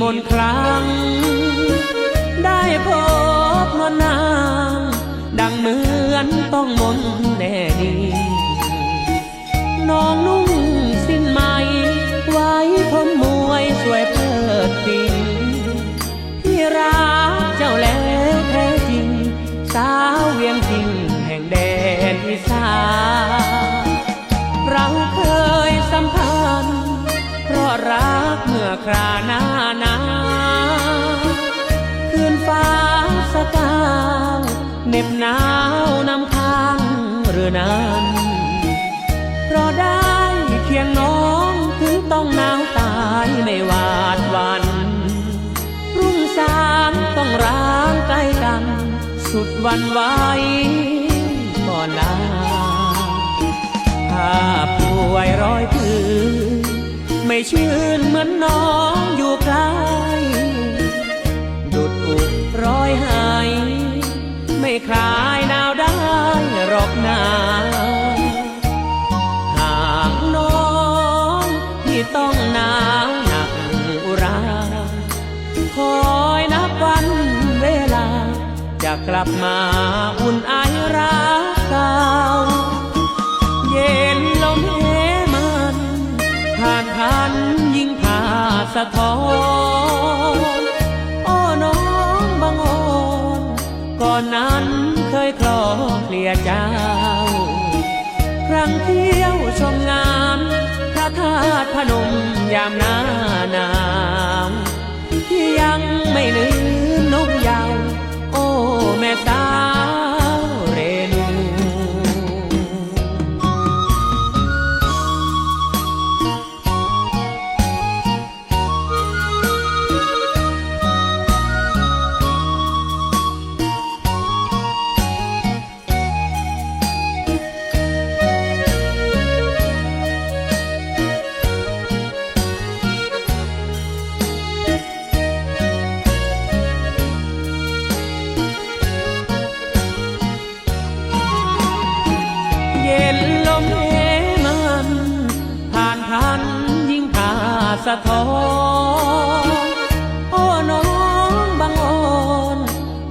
มนต์ครั้งได้พบนวลนางดังเหมือนต้องมนต์แน่ดีน้องนุ่งสิ้นไหมไว้ผมมวยสวยเพลิดปิงที่รักเจ้าแล้วแท้จริงสาวเวียงจริงแห่งแดนอีสานเราเคยสัมพันธ์เพราะรักเมื่อคราหน้าหนาวคืนฟ้าสกาวเหน็บหนาวนำค้างหรือนั้นเพราะได้เคียงน้องถึงต้องหนาวตายไม่หวาดหวั่นรุ่งสางต้องร้างใกล้กันสุดวันไหวก่อนลาถ้าป่วยร้อยพื้นไม่ชื่นเหมือนน้องอยู่ใกล้ดุดอุกร้อยหายไม่คลายหนาวได้หรอกนาหากน้องที่ต้องหนาวหนักอุราคอยนับวันเวลาจะกลับมาอุ่นไอรักเก่าเย็นลมเหมันผ่านพันยิ่งผ่าสะท้อนโอ้น้องบางอ่อนก่อนนั้นเคยคลอเคลียเจ้าครั้งเที่ยวชมงานพระธาตุพนมยามหน้าหนาวที่ยังไม่ลืมนกยาวโอ้แม่สาวเรนูสะท้อนโอ้น้องบางอ่อน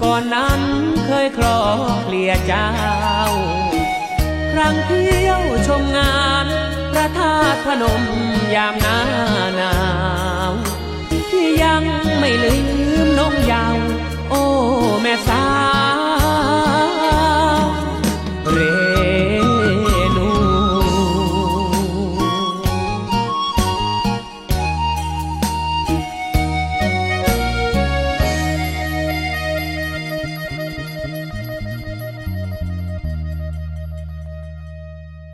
ก่อนนั้นเคยคลอเคลียเจ้าครั้งเที่ยวชมงานพระธาตุพนมยามหน้าหนาวที่ยังไม่ลืมนกยาวโอ้แม่สาว